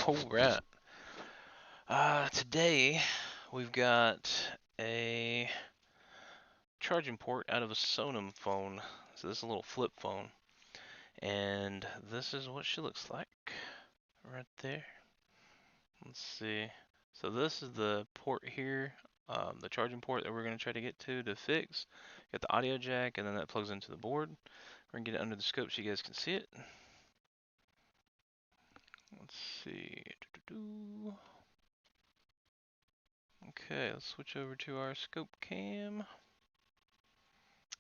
Alright. Today we've got a charging port out of a Sonim phone. So this is a little flip phone. And this is what she looks like right there. Let's see. So this is the port here, the charging port that we're going to try to get to fix. Got the audio jack, and then that plugs into the board. We're going to get it under the scope so you guys can see it. Let's see. Okay, let's switch over to our scope cam,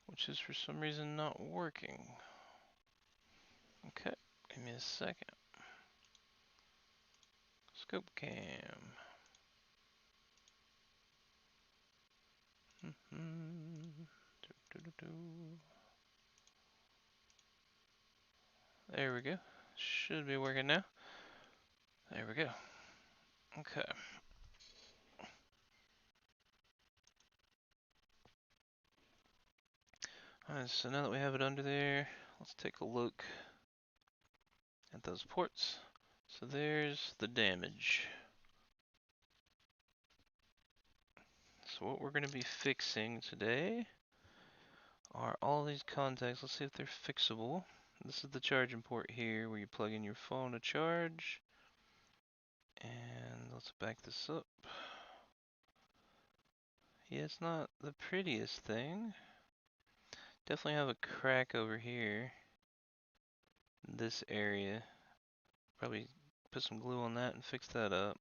which is for some reason not working. Okay, give me a second. Scope cam. There we go. Should be working now. There we go. Okay. Alright, so now that we have it under there, let's take a look at those ports. So there's the damage. So what we're going to be fixing today are all these contacts. Let's see if they're fixable. This is the charging port here where you plug in your phone to charge. And let's back this up. Yeah, it's not the prettiest thing. Definitely have a crack over here. In this area. Probably put some glue on that and fix that up.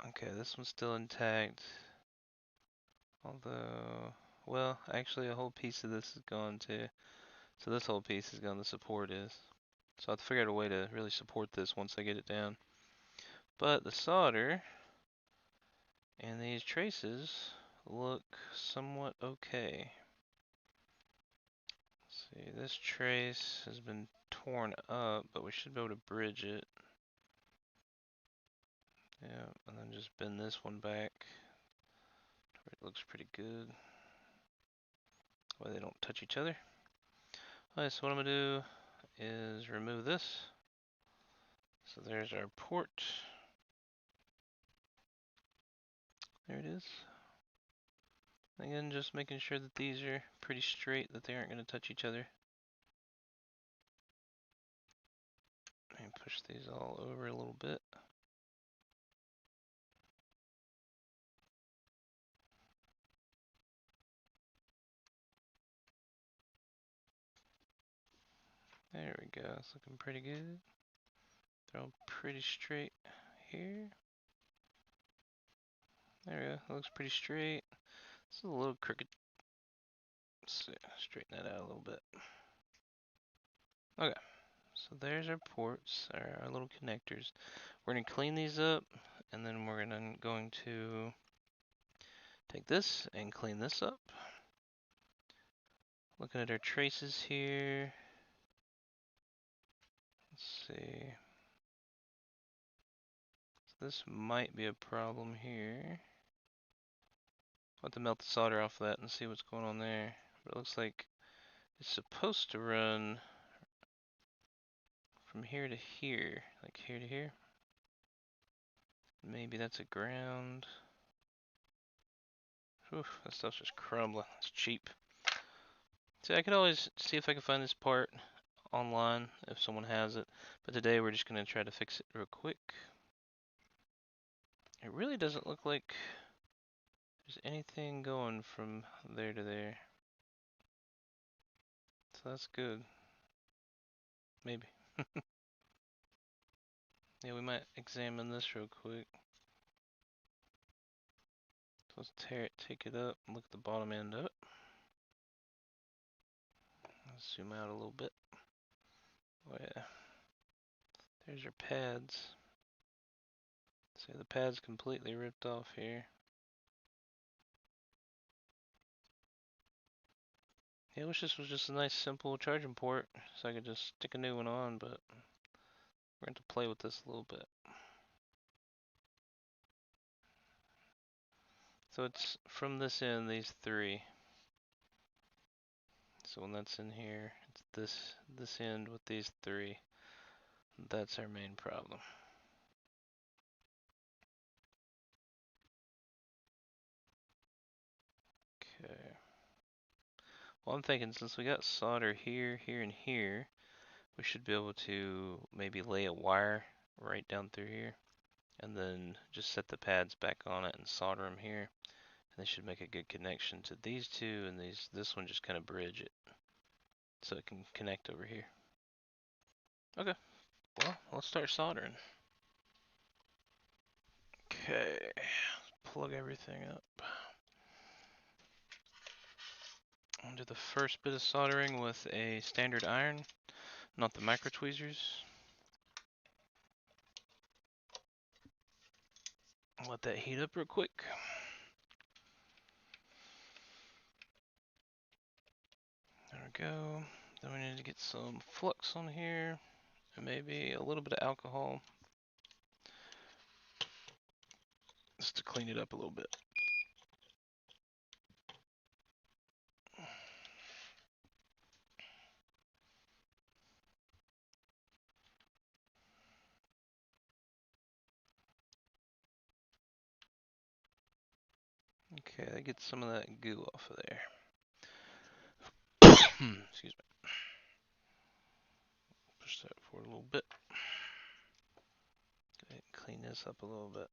Okay, this one's still intact. Although, well, actually a whole piece of this is gone too. So this whole piece is gone, the support is. So I'll have to figure out a way to really support this once I get it down. But the solder and these traces look somewhat okay. Let's see, this trace has been torn up, but we should be able to bridge it. Yeah, and then just bend this one back. It looks pretty good. That way they don't touch each other. Alright, so what I'm gonna do is remove this. So there's our port. There it is. Again, just making sure that these are pretty straight, that they aren't going to touch each other. And push these all over a little bit. There we go, it's looking pretty good. They're all pretty straight here. There we go, it looks pretty straight. It's a little crooked. Let's see, straighten that out a little bit. Okay, so there's our ports, our little connectors. We're going to clean these up, and then we're going to take this and clean this up. Looking at our traces here. Let's see. So this might be a problem here. I'll have to melt the solder off of that and see what's going on there. But it looks like it's supposed to run from here to here, like here to here. Maybe that's a ground. Oof, that stuff's just crumbling. It's cheap. See, I could always see if I can find this part online if someone has it. But today we're just going to try to fix it real quick. It really doesn't look like there's anything going from there to there. So that's good. Maybe. Yeah, we might examine this real quick. So let's take it up and look at the bottom end of it. Let's zoom out a little bit. Oh yeah. There's your pads. See, the pad's completely ripped off here. Yeah, I wish this was just a nice simple charging port so I could just stick a new one on, but we're going to play with this a little bit. So it's from this end, these three. So when that's in here, it's this end with these three. That's our main problem. Okay. Well, I'm thinking since we got solder here, here, and here, we should be able to maybe lay a wire right down through here, and then just set the pads back on it and solder them here. And they should make a good connection to these two, and this one just kind of bridge it so it can connect over here. Okay, well, let's start soldering. Okay, let's plug everything up. I'll do the first bit of soldering with a standard iron, not the micro tweezers. Let that heat up real quick. There we go. Then we need to get some flux on here, and maybe a little bit of alcohol, just to clean it up a little bit. Okay, that gets some of that goo off of there. Excuse me. Push that forward a little bit. Go ahead and clean this up a little bit.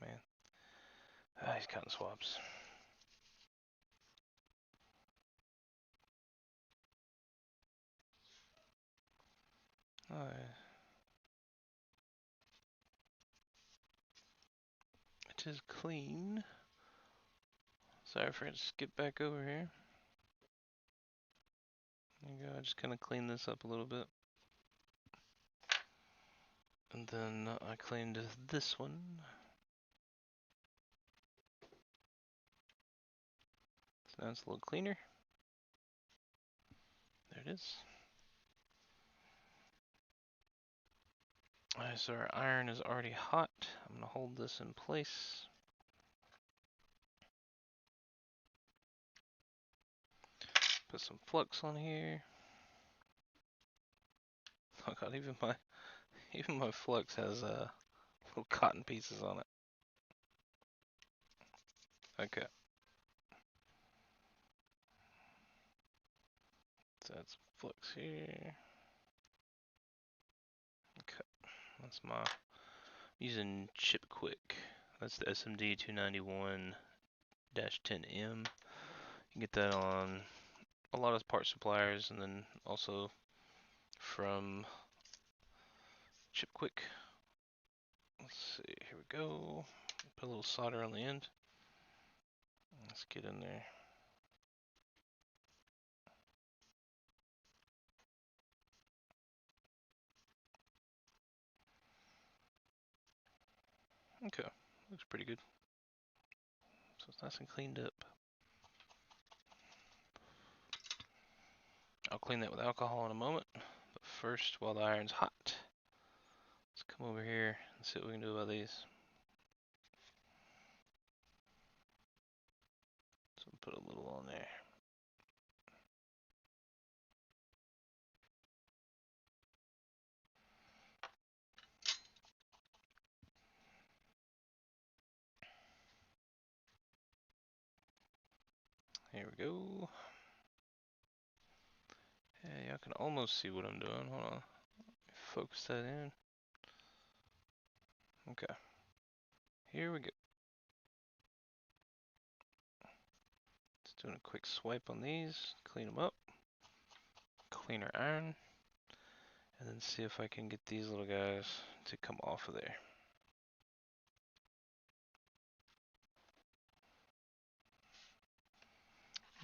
Man, these cotton swabs. Alright. It is clean. Sorry, I forgot to skip back over here. There you go, I just kind of cleaned this up a little bit. And then I cleaned this one. So now it's a little cleaner. There it is. Alright, so our iron is already hot. I'm going to hold this in place. Put some flux on here. Oh god, even my flux has little cotton pieces on it. Okay. So that's flux here. Okay. That's my using Chip Quick. That's the SMD 291-10M. You can get that on a lot of part suppliers, and then also from Chip Quick. Let's see, here we go. Put a little solder on the end. Let's get in there. Okay, looks pretty good. So it's nice and cleaned up. I'll clean that with alcohol in a moment, but first, while the iron's hot, let's come over here and see what we can do about these. So put a little on there. Here we go. Yeah, y'all can almost see what I'm doing. Hold on. Focus that in. Okay. Here we go. Just doing a quick swipe on these. Clean them up. Clean our iron. And then see if I can get these little guys to come off of there.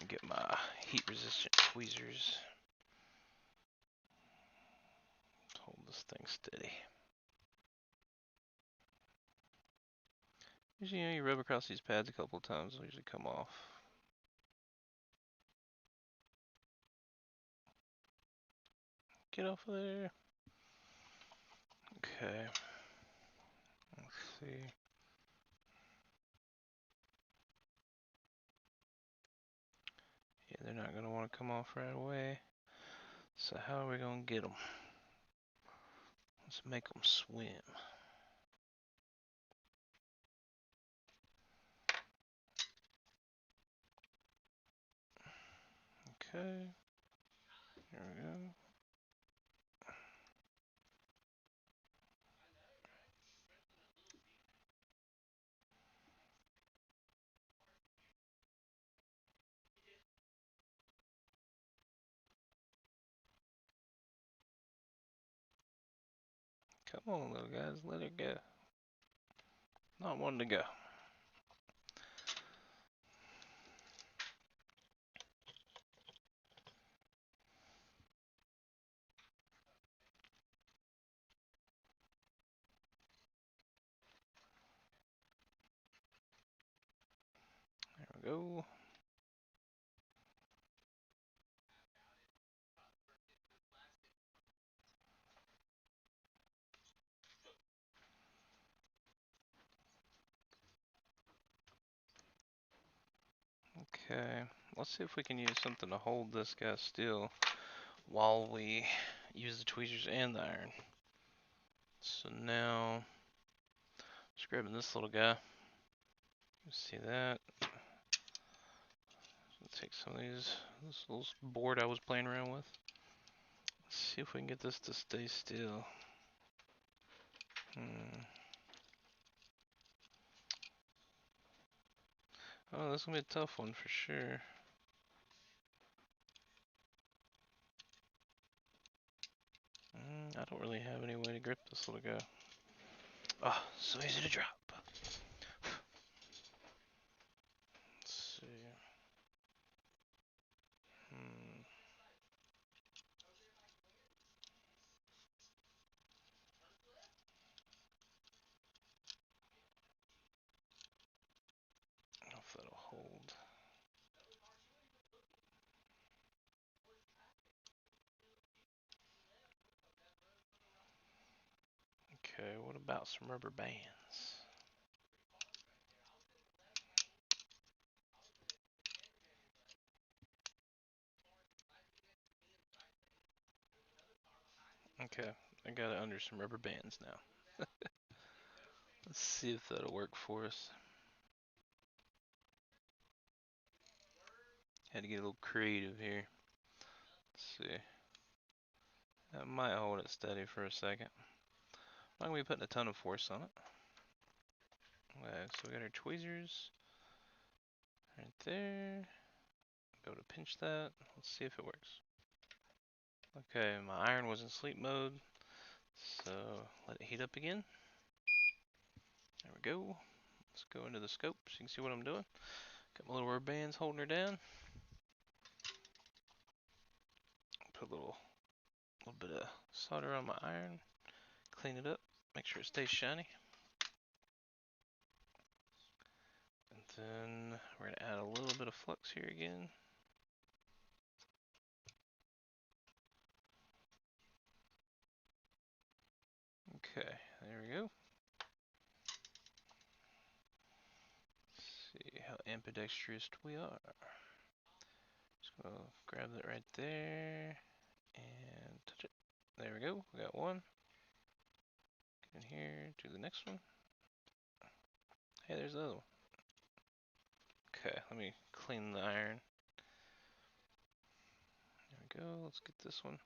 Get my heat resistant tweezers. Hold this thing steady. Usually, you rub across these pads a couple of times, they'll usually come off. Get off of there. Okay. Let's see. Yeah, they're not going to want to come off right away. So how are we going to get them? Let's make them swim. Okay. There we go. Come on, little guys, let it go. Not wanting to go. There we go. Okay, let's see if we can use something to hold this guy still while we use the tweezers and the iron. So now, just grabbing this little guy. See that? Take some of these, this little board I was playing around with. Let's see if we can get this to stay still. Oh, this is gonna be a tough one for sure. I don't really have any way to grip this little guy. Oh, so easy to drop. Let's see. I don't know if that'll hold. Okay, what about some rubber bands? Okay, I got it under some rubber bands now. Let's see if that'll work for us. Had to get a little creative here. Let's see. That might hold it steady for a second. I'm not gonna be putting a ton of force on it. Okay, so we got our tweezers right there. Go to pinch that. Let's see if it works. Okay, my iron was in sleep mode, so let it heat up again. There we go. Let's go into the scope so you can see what I'm doing. Got my little rubber bands holding her down. Put a little bit of solder on my iron. Clean it up. Make sure it stays shiny. And then we're going to add a little bit of flux here again. Okay, there we go. Let's see how ambidextrous we are. Just gonna grab that right there and touch it. There we go. We got one. Get in here, do the next one. Hey, there's the other one. Okay, let me clean the iron. There we go. Let's get this one.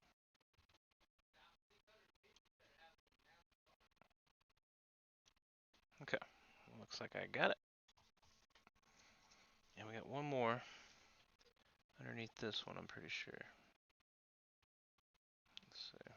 Okay, looks like I got it. And we got one more underneath this one, I'm pretty sure. Let's see.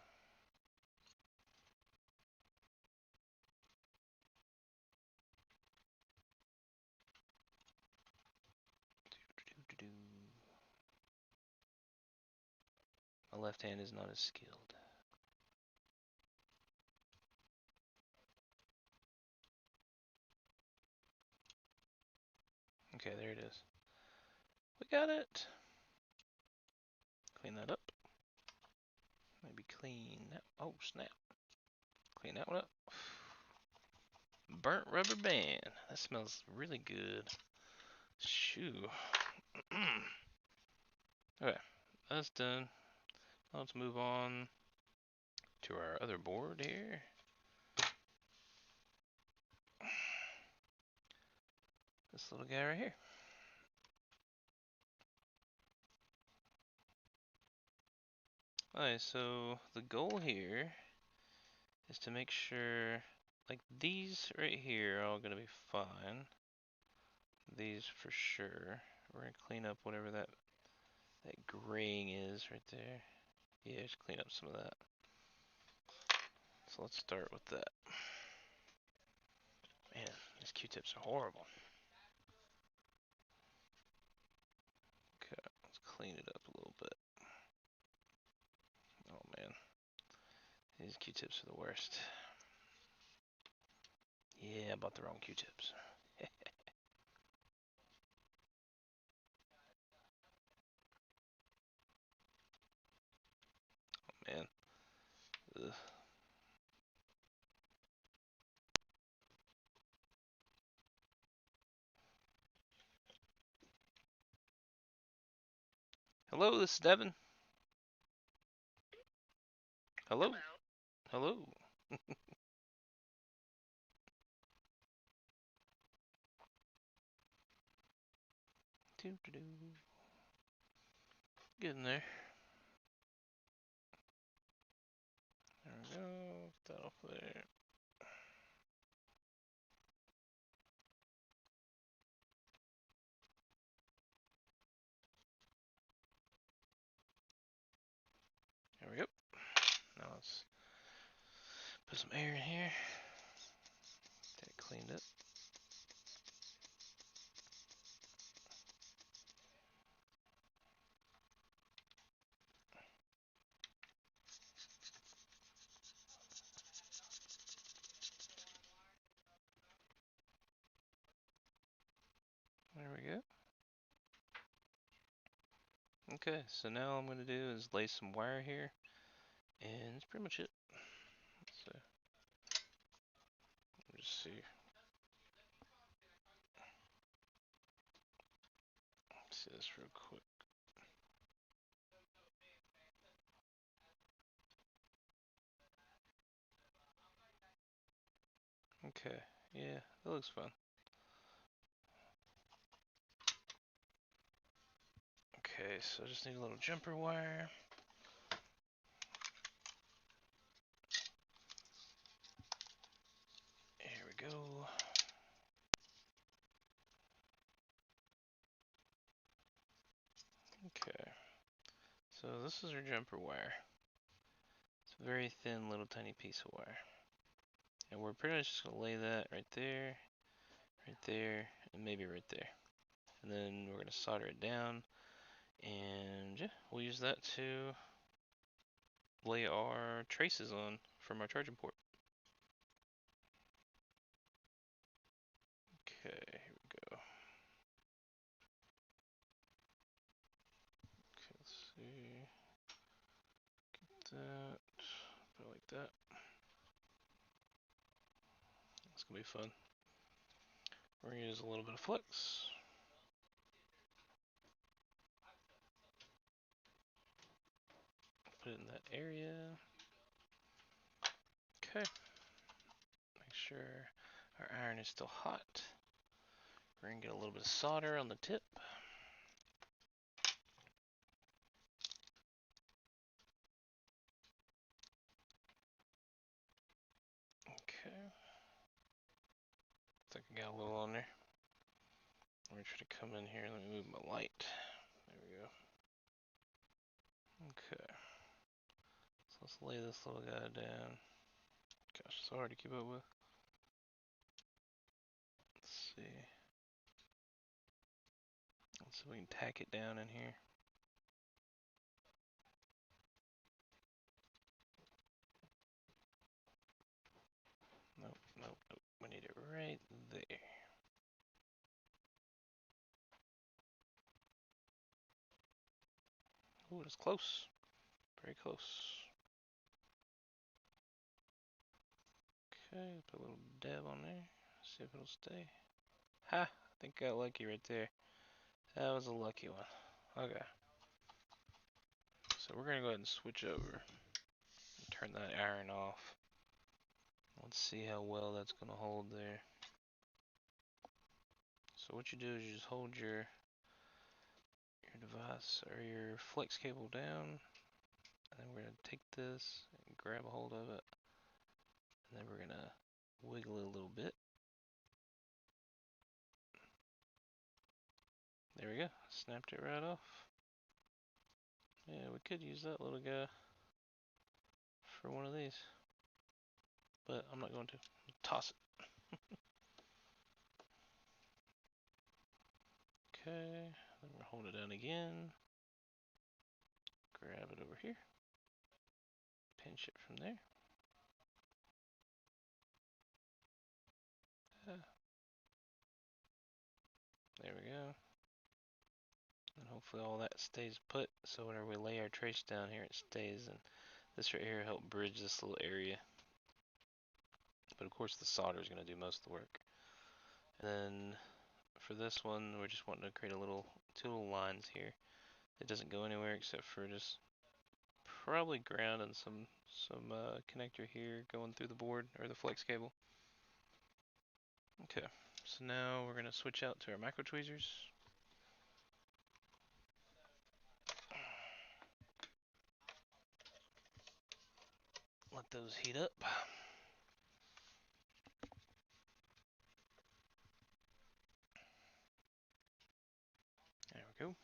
My left hand is not as skilled. Okay, there it is. We got it. Clean that up. Maybe be clean. Oh, snap. Clean that one up. Burnt rubber band. That smells really good. Shoo. Okay, that's done. Let's move on to our other board here. This little guy right here. Alright, so the goal here is to make sure, like these right here are all gonna be fine. These for sure. We're gonna clean up whatever that graying is right there. Yeah, just clean up some of that. So let's start with that. Man, these Q-tips are horrible. Okay, let's clean it up a little bit. Oh man, these Q-tips are the worst. Yeah, I bought the wrong Q-tips. Oh man. Ugh. Hello, this is Devin. Hello. Hello. Get in there. There we go. Put that off there. There we go. Now let's put some air in here. Get it cleaned up. There we go. Okay, so now all I'm going to do is lay some wire here, and that's pretty much it. So, let me just see. Let's see this real quick. Okay, yeah, that looks fun. Okay, so I just need a little jumper wire. Here we go. Okay, so this is our jumper wire. It's a very thin little tiny piece of wire. And we're pretty much just going to lay that right there, and maybe right there. And then we're going to solder it down, and yeah, we'll use that to lay our traces on from our charging port. Okay, here we go. Okay, let's see. Get that. Put it like that. It's gonna be fun. We're gonna use a little bit of flux. Put it in that area. Okay. Make sure our iron is still hot. We're gonna get a little bit of solder on the tip. Okay. I think I got a little on there. I'm gonna try to come in here. Let me move my light. There we go. Okay. So let's lay this little guy down. Gosh, it's so hard to keep up with. Let's see. Let's see if we can tack it down in here. Nope, nope, nope. We need it right there. Ooh, it's close. Very close. Okay, put a little dab on there. See if it'll stay. Ha! I think I got lucky right there. That was a lucky one. Okay. So we're gonna go ahead and switch over. Turn that iron off. Let's see how well that's gonna hold there. So what you do is you just hold your device or your flex cable down, and then we're gonna take this and grab a hold of it, and then we're gonna wiggle it a little bit. There we go. Snapped it right off. Yeah, we could use that little guy for one of these, but I'm not going to. Toss it. Okay, then we'll hold it down again. Grab it over here. Pinch it from there. There we go. And hopefully all that stays put, so whenever we lay our trace down here, it stays. And this right here will help bridge this little area. But of course the solder is going to do most of the work. And then for this one, we're just wanting to create two little lines here. It doesn't go anywhere except for just probably ground and some connector here going through the board or the flex cable. Okay, so now we're going to switch out to our micro tweezers. Let those heat up. There we go.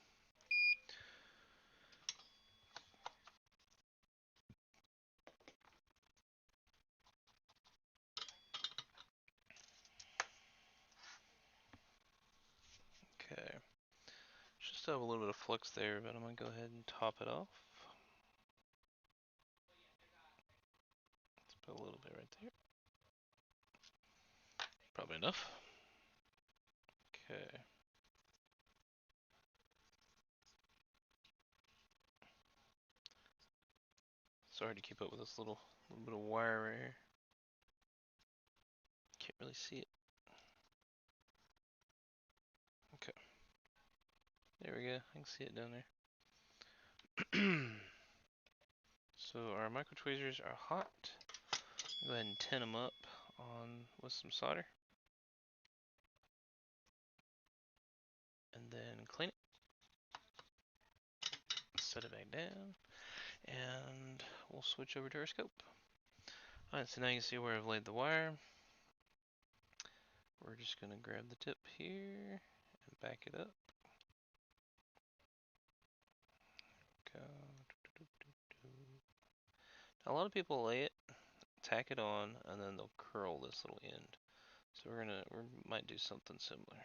Okay. Just have a little bit of flux there, but I'm going to go ahead and top it off. Let's put a little bit right there. Probably enough. Okay. Sorry to keep up with this little bit of wire right here. Can't really see it. Okay. There we go. I can see it down there. So our micro tweezers are hot. Go ahead and tin them up with some solder. And then clean it. Set it back down. And we'll switch over to our scope. Alright, so now you can see where I've laid the wire. We're just going to grab the tip here and back it up. Go. Now, a lot of people lay it, tack it on, and then they'll curl this little end. So we might do something similar.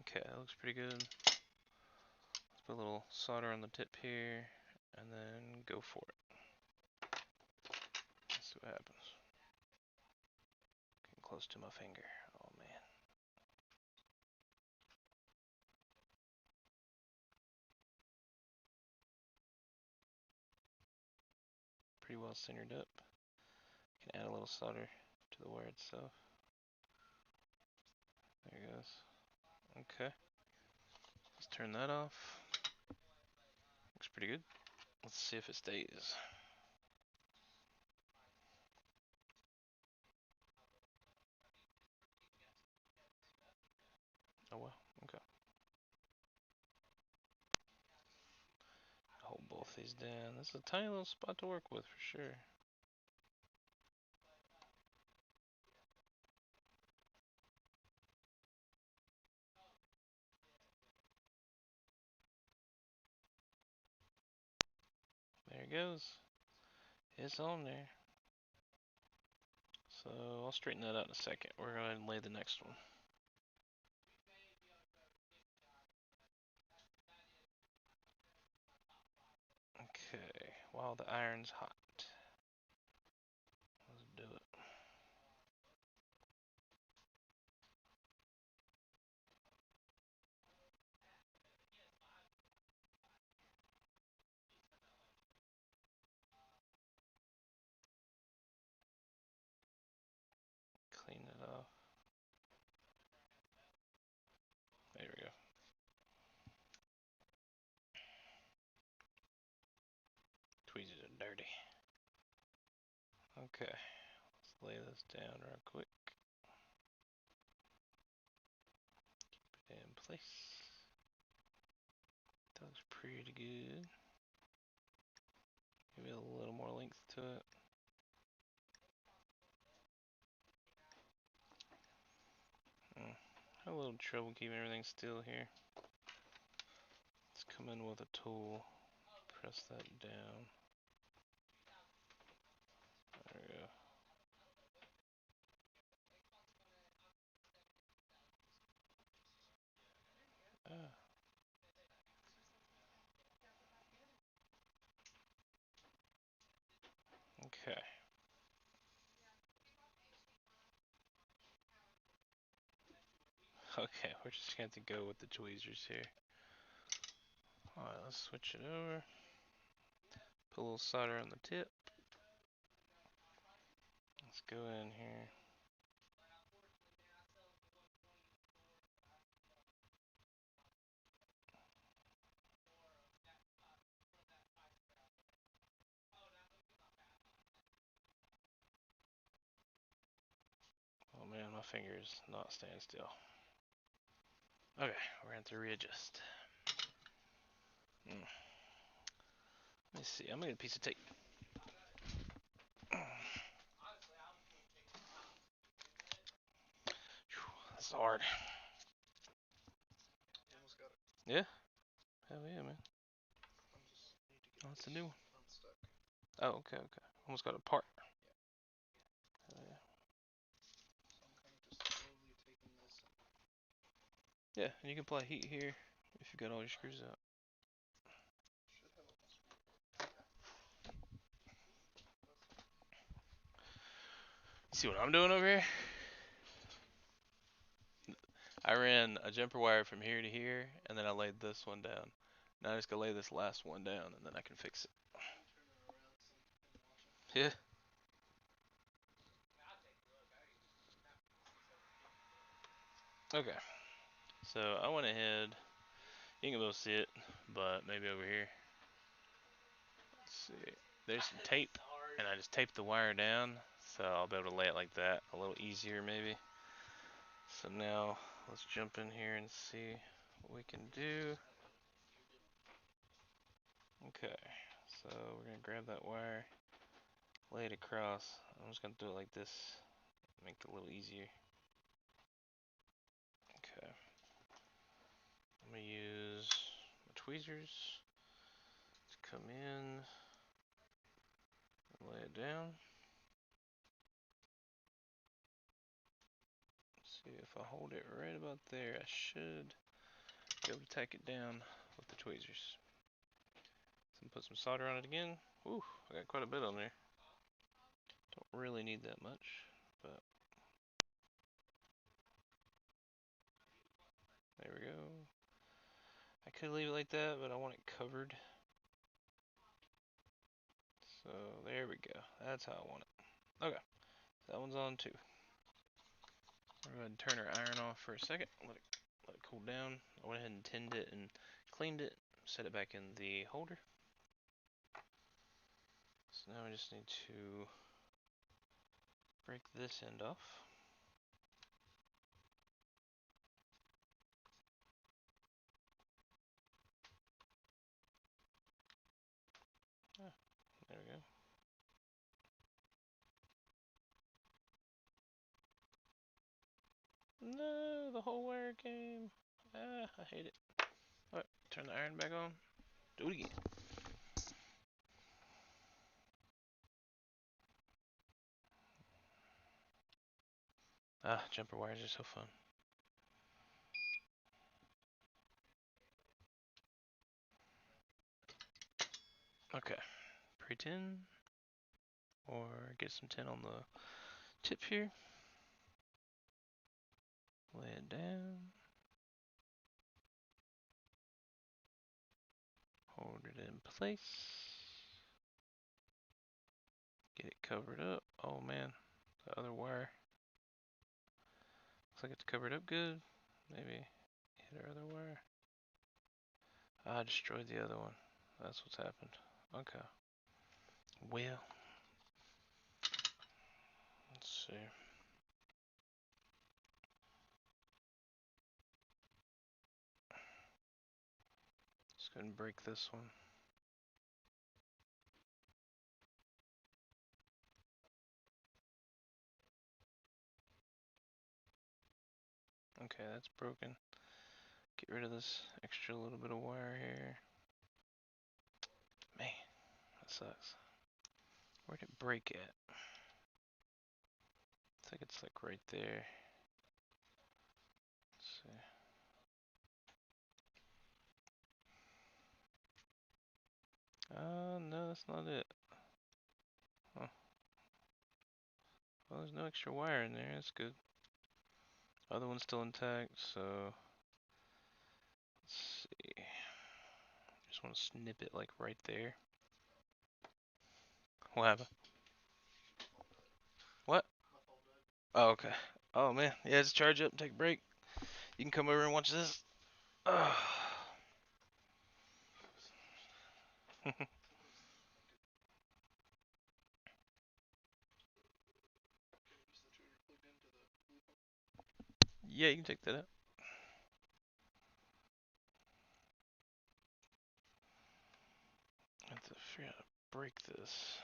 Okay, that looks pretty good. Let's put a little solder on the tip here, and then go for it. Let's see what happens. Getting close to my finger. Oh man. Pretty well centered up. Can add a little solder to the wire itself. There it goes. Okay. Let's turn that off. Looks pretty good. Let's see if it stays. Oh well, okay. Hold both these down. This is a tiny little spot to work with for sure. There it goes. It's on there. So I'll straighten that out in a second. We're going to lay the next one. Okay, while the iron's hot, let's do it. dirty. Okay, let's lay this down real quick. Keep it in place. That looks pretty good. Maybe a little more length to it. Had a little trouble keeping everything still here. Let's come in with a tool, press that down. There we go. Okay. Okay, we're just going to have to go with the tweezers here. Alright, let's switch it over. Put a little solder on the tip. Let's go in here. Oh man, my finger's not staying still. Okay, we're going to have to readjust. Let me see, I'm going to get a piece of tape. That's hard. Yeah? Hell yeah, man. Oh, that's a new one. Oh, okay, okay. Almost got a part. Hell yeah. Yeah, and you can apply heat here if you got all your screws out. See what I'm doing over here? I ran a jumper wire from here to here, and then I laid this one down. Now I just gotta lay this last one down, and then I can fix it. Yeah. Okay. So I went ahead. You can both see it, but maybe over here. Let's see. There's some tape, and I just taped the wire down, so I'll be able to lay it like that, a little easier maybe. So now let's jump in here and see what we can do. Okay, so we're gonna grab that wire, lay it across. I'm just gonna do it like this, make it a little easier. Okay, I'm gonna use my tweezers to come in and lay it down. Let's see if I hold it right about there, I should be able to tack it down with the tweezers. So put some solder on it again. Ooh, I got quite a bit on there. Don't really need that much, but there we go. I could leave it like that, but I want it covered. So there we go. That's how I want it. Okay, that one's on too. We'll go ahead and turn our iron off for a second. Let it cool down. I went ahead and tinned it and cleaned it. Set it back in the holder. So now we just need to break this end off. Ah, there we go. No, the whole wire came. Ah, I hate it. Alright, turn the iron back on. Do it again. Ah, jumper wires are so fun. Okay, pre-tin, or get some tin on the tip here. Lay it down. Hold it in place. Get it covered up. Oh man, the other wire. Looks like it's covered up good. Maybe hit our other wire. I destroyed the other one. That's what's happened. Okay. Well, let's see. Just go ahead and break this one. Okay, that's broken. Get rid of this extra little bit of wire here. Man, that sucks. Where'd it break at? I think it's like right there. Let's see. No, that's not it. Huh. Well, there's no extra wire in there. That's good. Other one's still intact, so let's see. Just want to snip it like right there. What happened? What? Oh, okay. Oh man, yeah, just charge up and take a break. You can come over and watch this. Yeah, you can take that out. I have to figure out how to break this.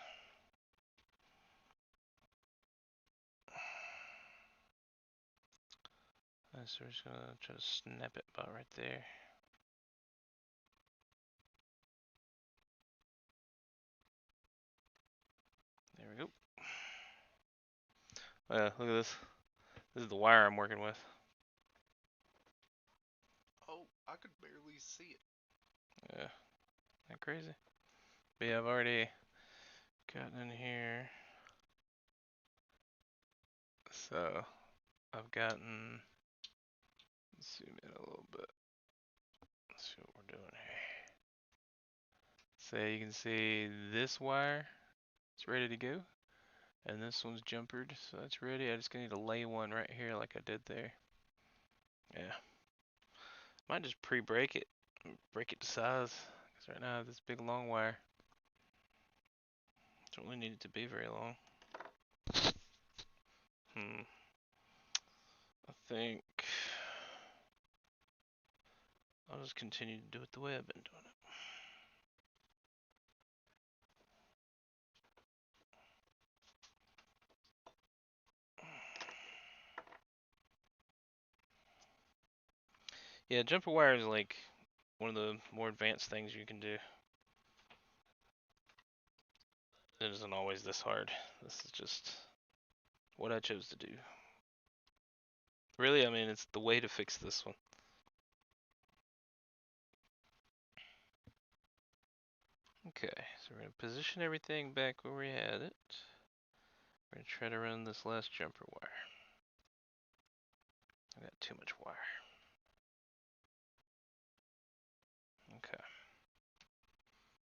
So we're just gonna try to snap it about right there. There we go. Look at this. This is the wire I'm working with. Oh, I could barely see it. Yeah, that crazy. But yeah, I've already gotten in here. So I've gotten. Let's zoom in a little bit. Let's see what we're doing here. So you can see this wire. It's ready to go. And this one's jumpered, so that's ready. I just need to lay one right here like I did there. Yeah. Might just pre-break it. Break it to size. Because right now I have this big long wire. Don't really need it to be very long. I think I'll just continue to do it the way I've been doing it. Yeah, jumper wire is like one of the more advanced things you can do. It isn't always this hard. This is just what I chose to do. Really, I mean, it's the way to fix this one. Okay, so we're going to position everything back where we had it. We're going to try to run this last jumper wire. I got too much wire. Okay.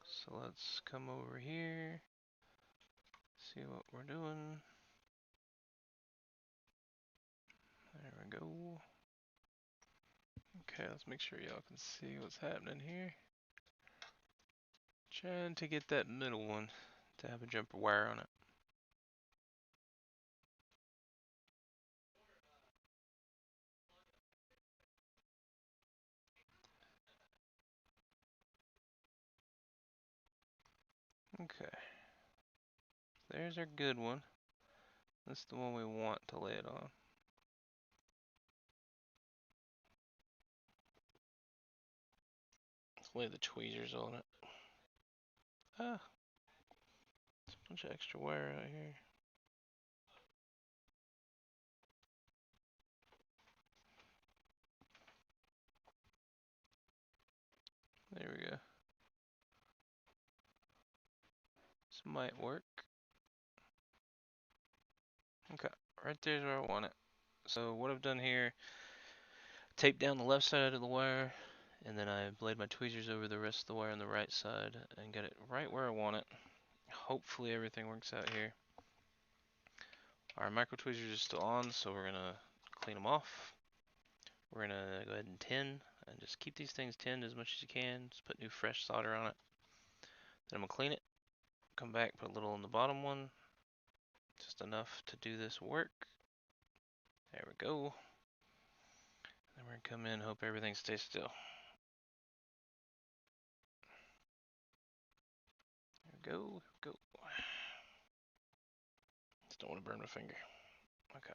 So let's come over here, see what we're doing. There we go. Okay, let's make sure y'all can see what's happening here. Trying to get that middle one to have a jumper wire on it. Okay. There's our good one. That's the one we want to lay it on. Let's lay the tweezers on it. Ah, there's a bunch of extra wire out here. There we go. This might work. Okay, right there's where I want it. So what I've done here, taped down the left side of the wire, and then I laid my tweezers over the rest of the wire on the right side and got it right where I want it. Hopefully everything works out here. Our micro tweezers are still on, so we're gonna clean them off. We're gonna go ahead and tin, and just keep these things tinned as much as you can. Just put new fresh solder on it. Then I'm gonna clean it, come back, put a little in the bottom one. Just enough to do this work. There we go. Then we're gonna come in, hope everything stays still. There we go, go. Just don't want to burn my finger. Okay.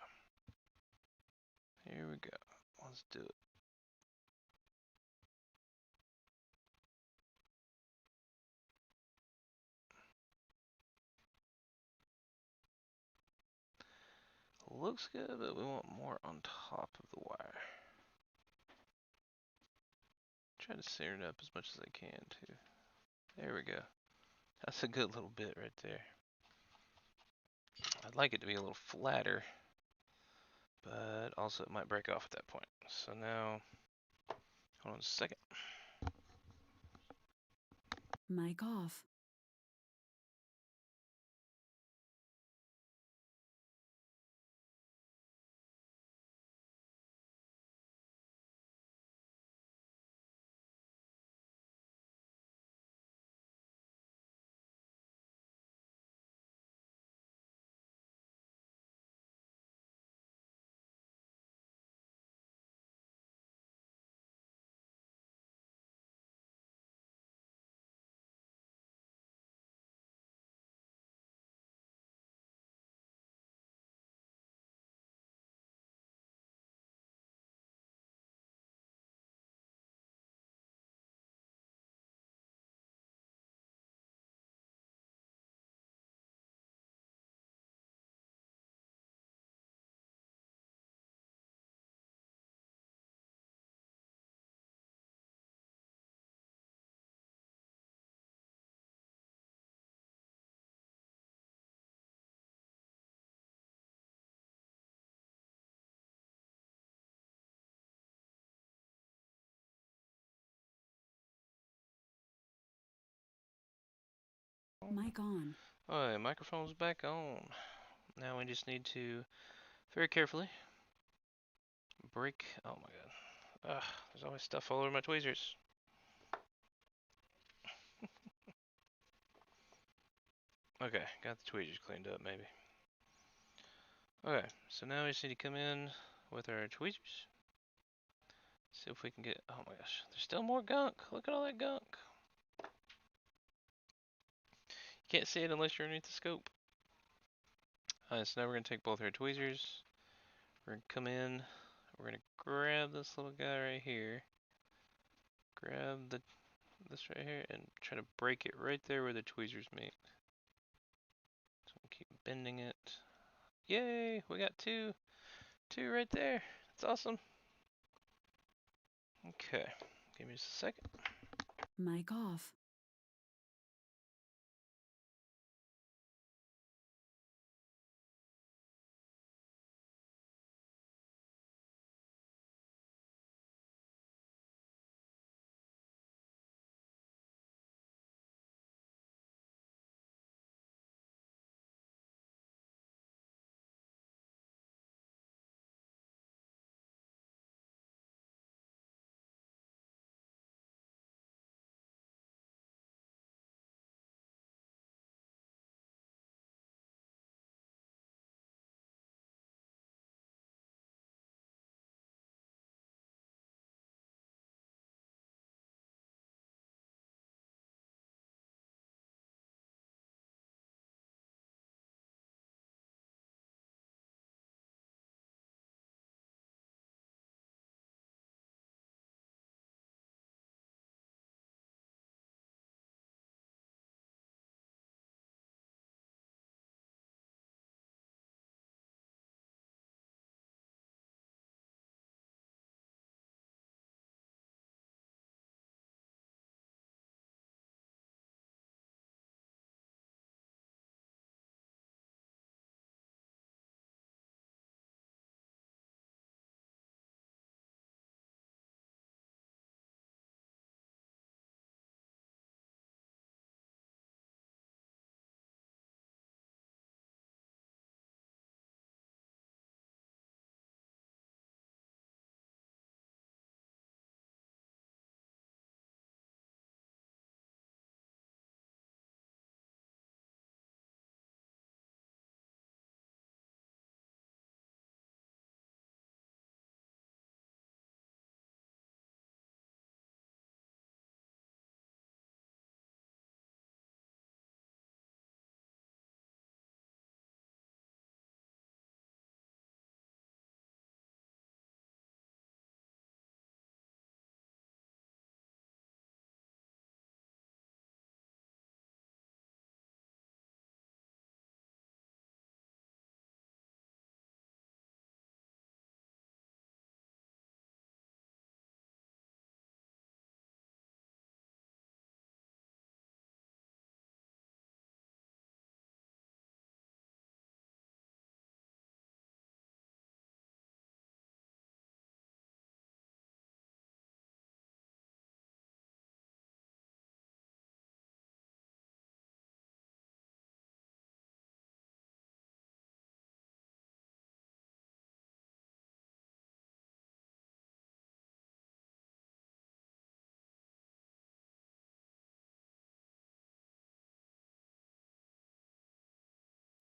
Here we go. Let's do it. Looks good, but we want more on top of the wire. Try to center it up as much as I can too. There we go. That's a good little bit right there. I'd like it to be a little flatter, but also it might break off at that point. So now, hold on a second. Mic off. Mic on. Alright, microphone's back on. Now we just need to very carefully break. Oh my god. Ugh, there's always stuff all over my tweezers. Okay, got the tweezers cleaned up maybe. Okay, so now we just need to come in with our tweezers. See if we can get. Oh my gosh, there's still more gunk. Look at all that gunk. You can't see it unless you're underneath the scope. Alright, so now we're going to take both our tweezers. We're going to come in. We're going to grab this little guy right here. Grab this right here and try to break it right there where the tweezers meet. So we'll keep bending it. Yay! We got two right there. That's awesome. Okay, give me just a second. Mic off.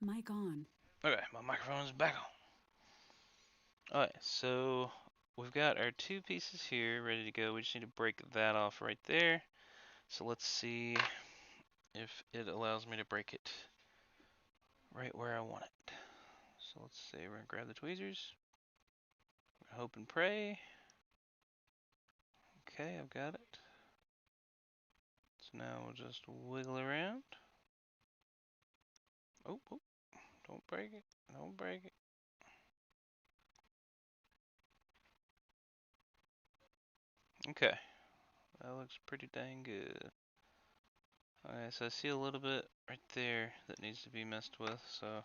Mic on. Okay, my microphone is back on. Alright, so we've got our two pieces here ready to go. We just need to break that off right there. So let's see if it allows me to break it right where I want it. So let's see, we're gonna grab the tweezers. Hope and pray. Okay, I've got it. So now we'll just wiggle around. Oh, don't break it. Don't break it. Okay, that looks pretty dang good. Alright, so I see a little bit right there that needs to be messed with, so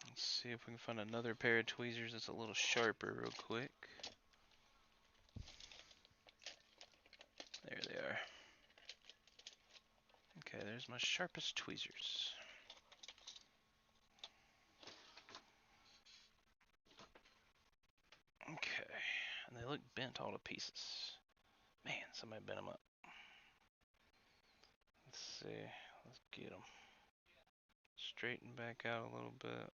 let's see if we can find another pair of tweezers that's a little sharper real quick. There they are. Okay, there's my sharpest tweezers. Okay, and they look bent all to pieces. Man, somebody bent them up. Let's see, let's get them. Straighten back out a little bit.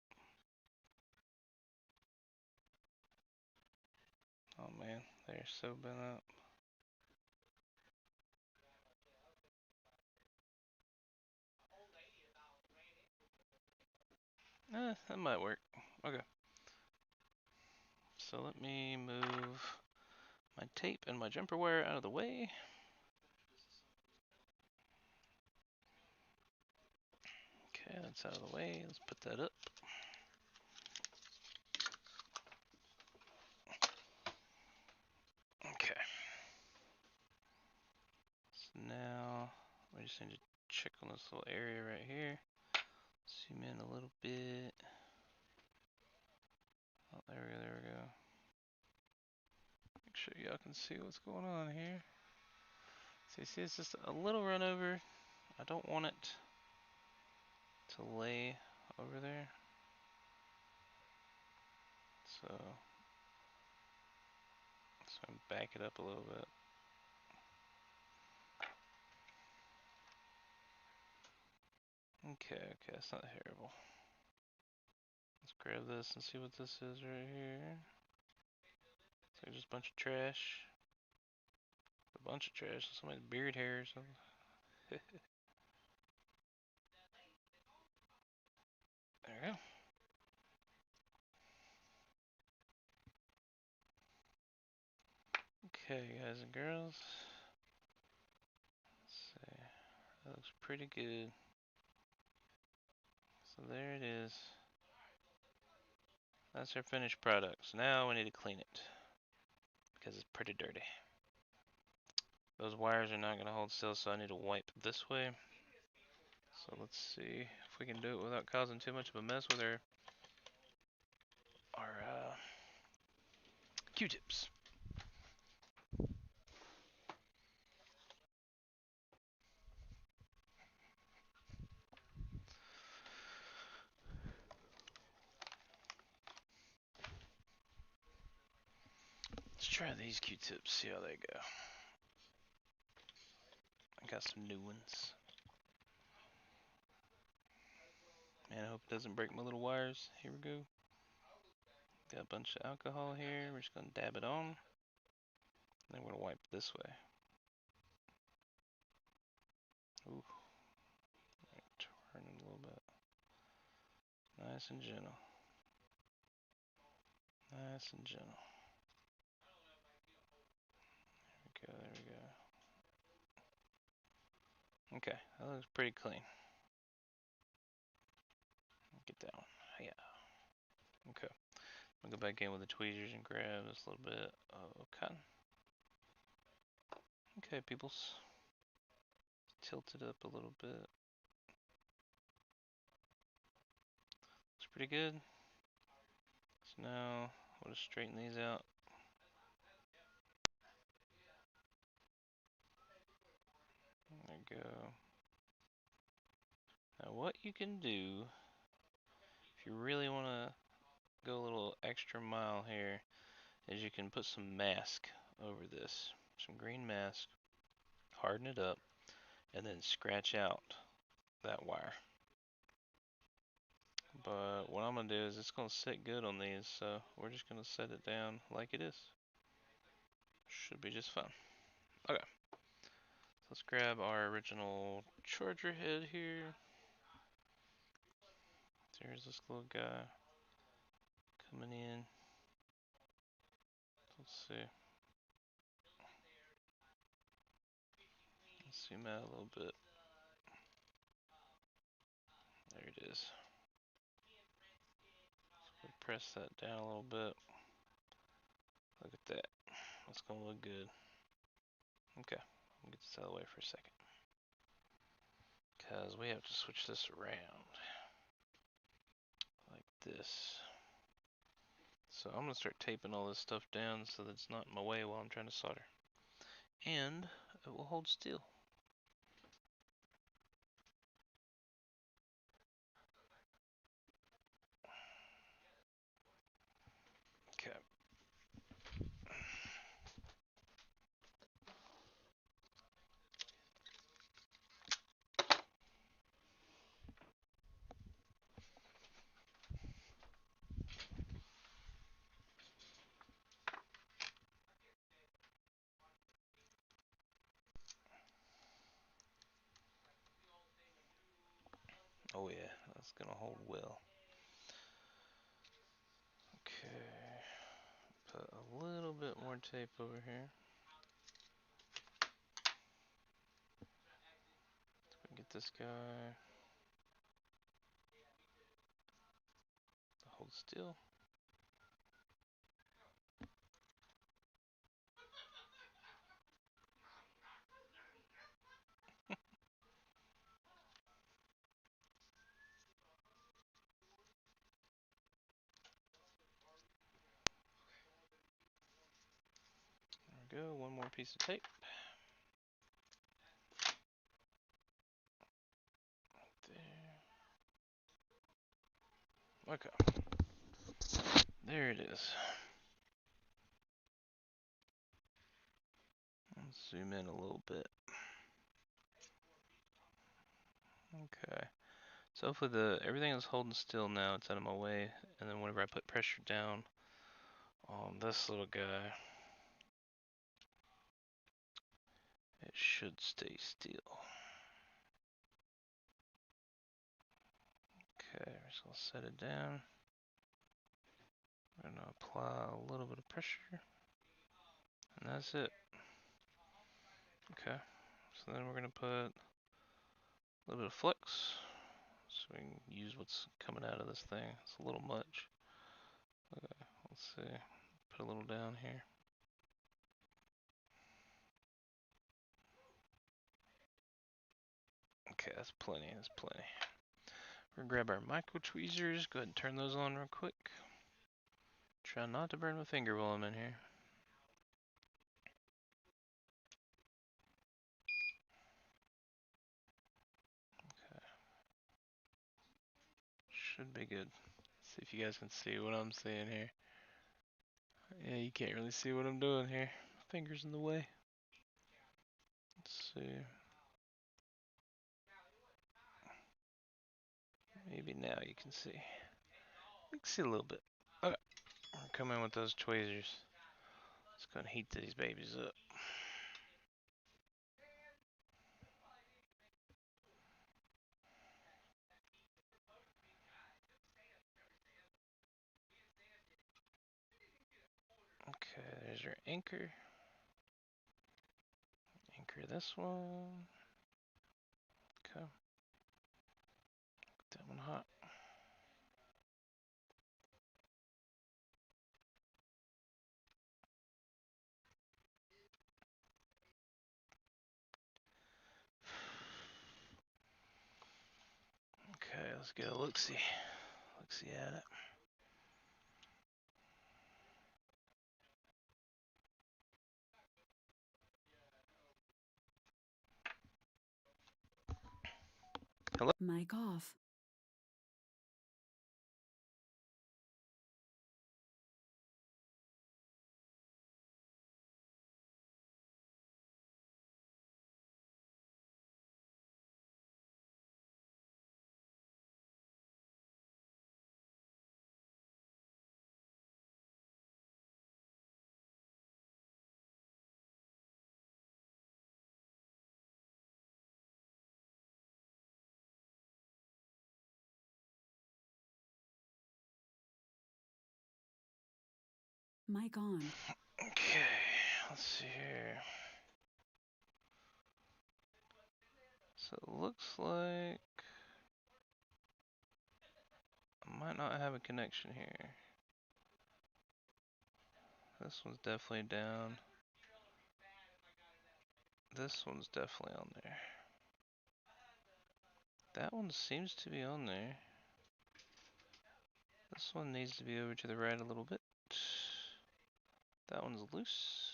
Oh man, they're so bent up. That might work. Okay. So let me move my tape and my jumper wire out of the way. Okay, that's out of the way. Let's put that up. Okay. So now we just need to check on this little area right here. Zoom in a little bit. Oh, there we go, there we go. Make sure y'all can see what's going on here. So you see it's just a little run over. I don't want it to lay over there. So I'm back it up a little bit. Okay, that's not terrible. Let's grab this and see what this is right here. It's like just a bunch of trash. A bunch of trash. Somebody's beard hair or something. There we go. Okay, guys and girls. Let's see. That looks pretty good. So there it is. That's our finished product. So now we need to clean it because it's pretty dirty. Those wires are not going to hold still, so I need to wipe this way. So let's see if we can do it without causing too much of a mess with our Q-tips. Let's try these Q-tips, see how they go. I got some new ones. Man, I hope it doesn't break my little wires. Here we go. Got a bunch of alcohol here. We're just going to dab it on. Then we're going to wipe this way. Ooh. Turn it a little bit. Nice and gentle. Nice and gentle. There we go. Okay, that looks pretty clean. Get that one. Yeah. Okay. I'll go back in with the tweezers and grab this little bit of cotton. Okay, peoples. Tilt it up a little bit. Looks pretty good. So now we'll just straighten these out. There we go. Now what you can do, if you really want to go a little extra mile here, is you can put some mask over this. Some green mask. Harden it up. And then scratch out that wire. But what I'm gonna do is it's gonna sit good on these, so we're just gonna set it down like it is. Should be just fine. Okay. So let's grab our original charger head here. There's this little guy coming in. Let's see. Let's zoom out a little bit. There it is. So we press that down a little bit. Look at that. That's gonna look good. Okay, I'll get this out of the way for a second. Because we have to switch this around. Like this. So I'm gonna start taping all this stuff down so that it's not in my way while I'm trying to solder. And it will hold still. Okay. Oh yeah, that's gonna hold well. Okay. Put a little bit more tape over here. Get this guy to hold still. There we go, one more piece of tape. Right there. Okay. There it is. Let's zoom in a little bit. Okay. So hopefully everything is holding still now, it's out of my way, and then whenever I put pressure down on this little guy, it should stay still. Okay, so I'll set it down. I'm gonna apply a little bit of pressure, and that's it. Okay, so then we're gonna put a little bit of flex, so we can use what's coming out of this thing. It's a little much. Okay, let's see. Put a little down here. Okay, that's plenty, that's plenty. We're gonna grab our micro tweezers, go ahead and turn those on real quick. Try not to burn my finger while I'm in here. Okay. Should be good. See if you guys can see what I'm seeing here. Yeah, you can't really see what I'm doing here. Fingers in the way. Let's see. Maybe now you can see. You can see a little bit. Okay. We're gonna come in with those tweezers. It's gonna heat these babies up. Okay, there's your anchor. Anchor this one. Okay. Get that one hot. Okay, let's get a look-see. Look-see at it. Hello? Mic off. Mic on. Okay, let's see here. So it looks like I might not have a connection here. This one's definitely down. This one's definitely on there. That one seems to be on there. This one needs to be over to the right a little bit. That one's loose.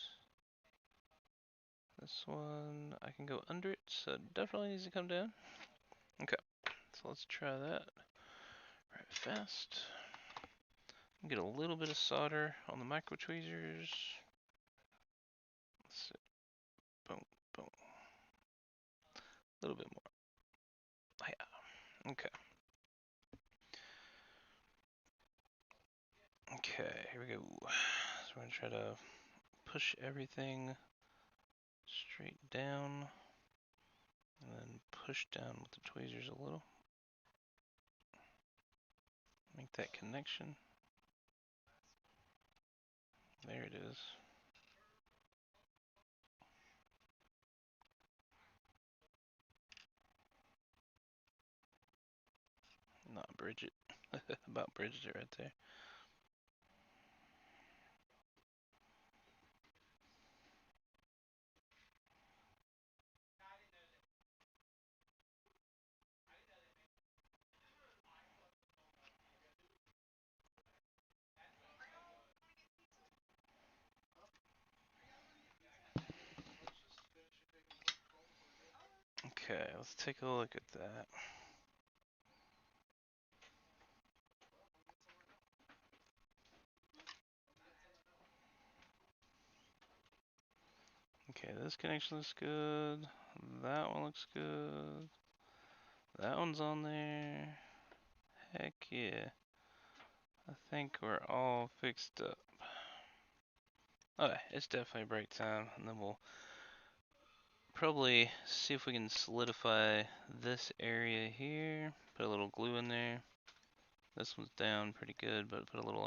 This one, I can go under it, so it definitely needs to come down. Okay, so let's try that right fast. Get a little bit of solder on the micro tweezers. Let's see. Boom, boom. A little bit more. Yeah. Okay. Okay, here we go. So we're gonna try to push everything straight down and then push down with the tweezers a little. Make that connection. There it is. Not Bridget. About Bridget right there. Okay, let's take a look at that. Okay, this connection looks good. That one looks good. That one's on there. Heck yeah. I think we're all fixed up. Okay, it's definitely break time, and then we'll probably see if we can solidify this area here. Put a little glue in there. This one's down pretty good, but put a little